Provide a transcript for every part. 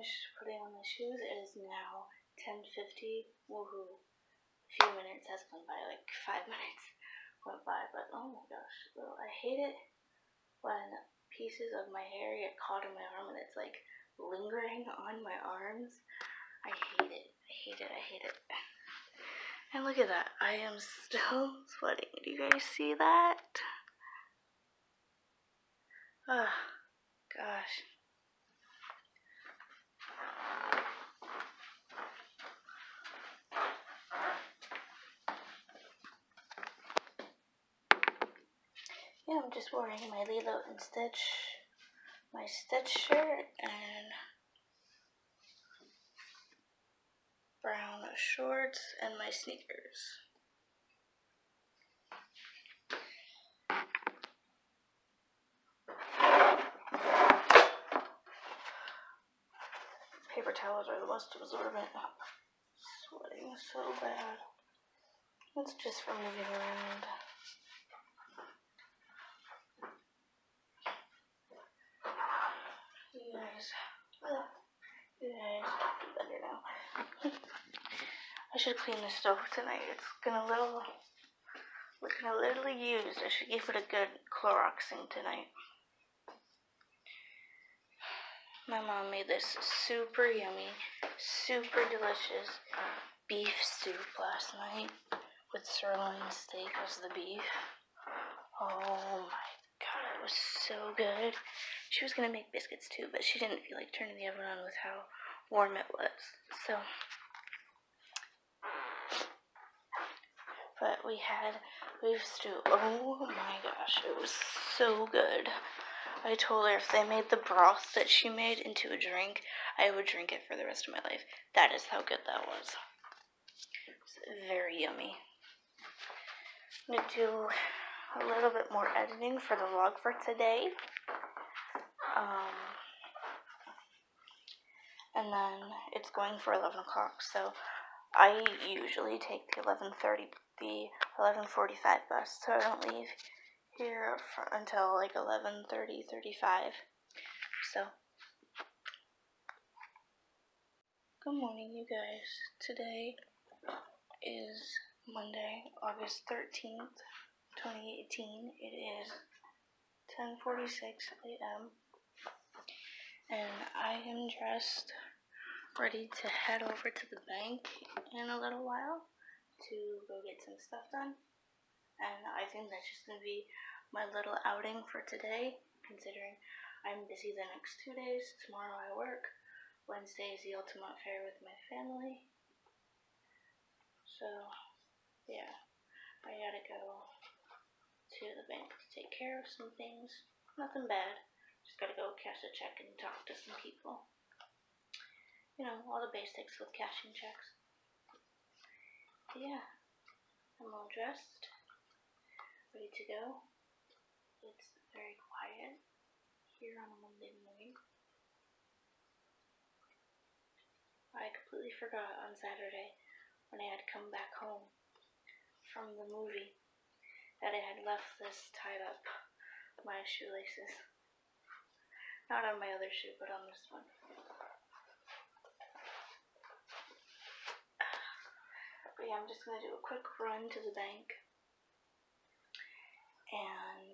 finished putting on my shoes. It is now 10:50. Woohoo. A few minutes has gone by, like 5 minutes went by, but oh my gosh, I hate it when pieces of my hair get caught in my arm and it's like lingering on my arms. I hate it. I hate it. I hate it. And look at that. I am still sweating. Do you guys see that? Oh, gosh. Yeah, I'm just wearing my Lilo and Stitch, my Stitch shirt and brown shorts and my sneakers. Paper towels are the most absorbent. Sweating so bad. It's just from moving around. You guys do better now. I should clean the stove tonight. It's looking a little used. I should give it a good Cloroxing tonight. My mom made this super yummy, super delicious beef soup last night with sirloin steak as the beef. Oh my god, it was so good. She was gonna make biscuits too, but she didn't feel like turning the oven on with how warm it was. So, but we had beef stew. Oh my gosh, it was so good. I told her if they made the broth that she made into a drink, I would drink it for the rest of my life. That is how good that was. It's very yummy. I'm going to do a little bit more editing for the vlog for today. And then it's going for 11 o'clock, so I usually take the 11:45 bus, so I don't leave here until like 11:35. So, good morning, you guys. Today is Monday, August 13th, 2018. It is 10:46 a.m. and I am dressed, ready to head over to the bank in a little while to go get some stuff done. And I think that's just going to be my little outing for today, considering I'm busy the next 2 days. Tomorrow I work. Wednesday is the ultimate fair with my family. So, yeah, I gotta go to the bank to take care of some things. Nothing bad. Just gotta go cash a check and talk to some people. You know, all the basics with cashing checks. But yeah, I'm all dressed, ready to go. It's very quiet here on a Monday morning. I completely forgot on Saturday when I had come back home from the movie that I had left this tied up, my shoelaces. Not on my other shoe, but on this one. But yeah, I'm just going to do a quick run to the bank and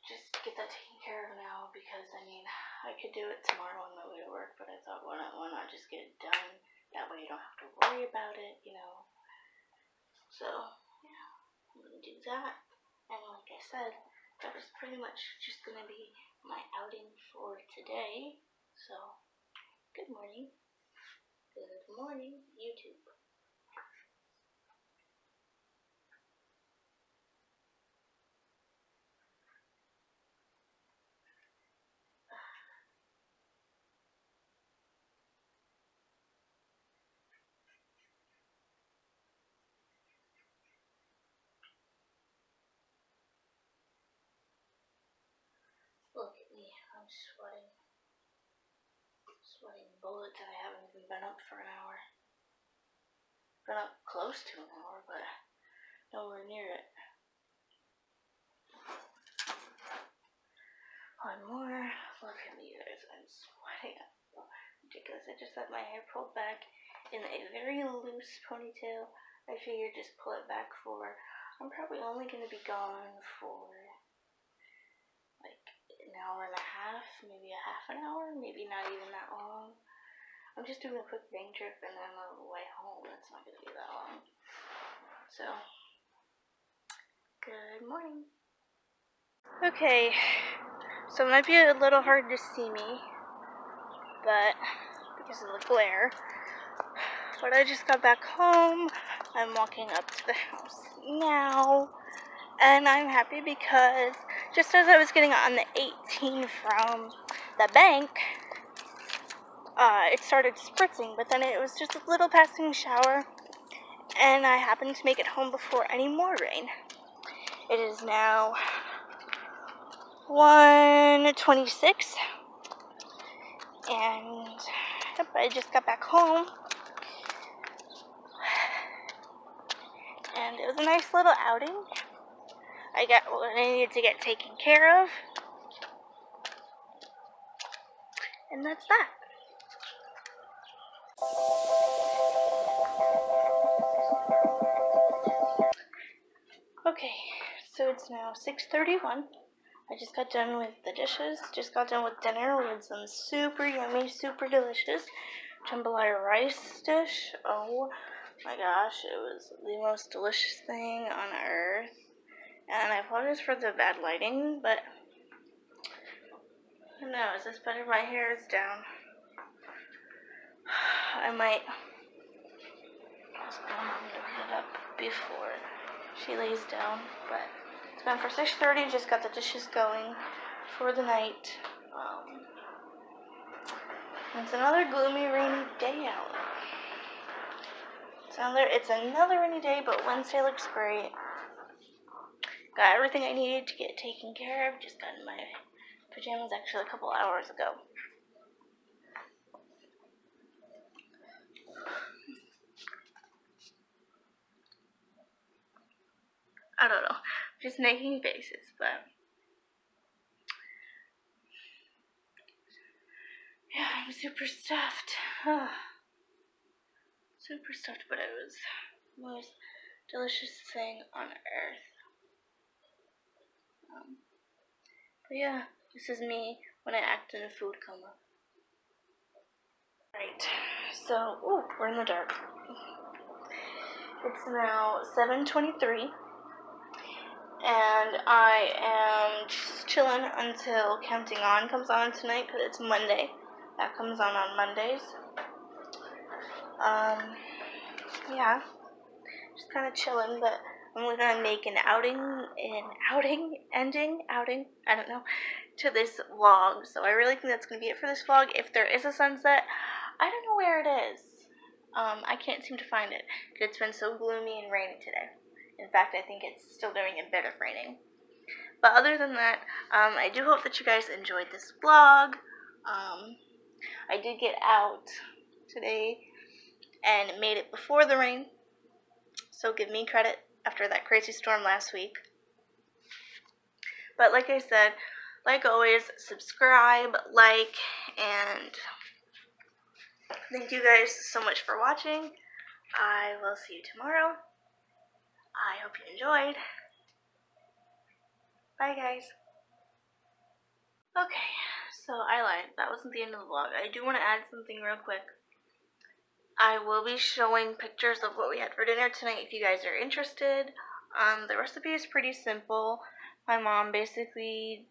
just get that taken care of now, because I mean, I could do it tomorrow on my way to work, but I thought, why not just get it done? That way you don't have to worry about it, you know. So, yeah, I'm going to do that. And like I said, that was pretty much just going to be my outing for today. So, good morning. Good morning, YouTube. Look at me, I'm sweating. Sweating bullets, and I haven't even been up for an hour. Been up close to an hour, but nowhere near it. One more. Look at me, guys. been sweating. Ridiculous. I just had my hair pulled back in a very loose ponytail. I figured just pull it back for, I'm probably only going to be gone for like an hour and a half, maybe a half an hour, maybe not even that long. I'm just doing a quick bank trip and then on the way home. It's not going to be that long. So, good morning. Okay, so it might be a little hard to see me, but because of the glare. But I just got back home. I'm walking up to the house now, and I'm happy because just as I was getting on the 18 from the bank, it started spritzing, but then it was just a little passing shower, and I happened to make it home before any more rain. It is now 1:26, and yep, I just got back home, and it was a nice little outing. I got what I needed to get taken care of, and that's that. Okay, so it's now 6:31. I just got done with the dishes, just got done with dinner. We had some super yummy, super delicious jambalaya rice dish. Oh my gosh, it was the most delicious thing on earth. And I apologize for the bad lighting, but who knows, it's better my hair is down. I might just put it up before she lays down, but it's been for 6:30, just got the dishes going for the night. It's another gloomy, rainy day out. It's another rainy day, but Wednesday looks great. Got everything I needed to get taken care of. Just got in my pajamas actually a couple hours ago. I don't know. Just making faces, but yeah, I'm super stuffed. Super stuffed, but it was the most delicious thing on earth. But yeah, this is me when I act in a food coma. Right, so, we're in the dark. It's now 7:23, and I am just chilling until Counting On comes on tonight, because it's Monday. That comes on Mondays. Yeah, just kind of chilling, but I'm gonna make an ending, I don't know, to this vlog. So I really think that's gonna be it for this vlog. If there is a sunset, I don't know where it is. I can't seem to find it, because it's been so gloomy and rainy today. In fact, I think it's still doing a bit of raining. But other than that, I do hope that you guys enjoyed this vlog. I did get out today and made it before the rain, so give me credit after that crazy storm last week. But like I said, like always, subscribe, like, and thank you guys so much for watching. I will see you tomorrow. I hope you enjoyed. Bye, guys. Okay, so I lied. That wasn't the end of the vlog. I do want to add something real quick. I will be showing pictures of what we had for dinner tonight if you guys are interested. The recipe is pretty simple. My mom basically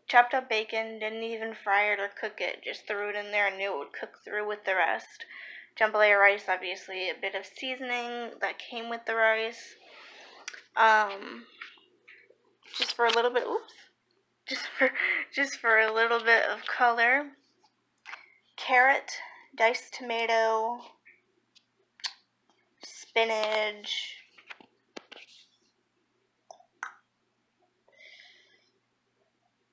chopped up bacon, didn't even fry it or cook it, just threw it in there and knew it would cook through with the rest. Jambalaya rice, obviously, a bit of seasoning that came with the rice. Just for a little bit, just for a little bit of color. Carrot, diced tomato, spinach,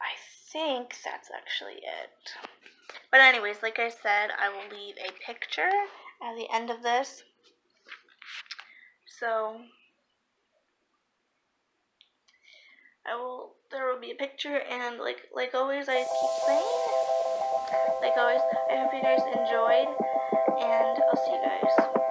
I think that's actually it. But anyways, like I said, I will leave a picture at the end of this. So there will be a picture, and like always I keep saying, like always, I hope you guys enjoyed, and I'll see you guys.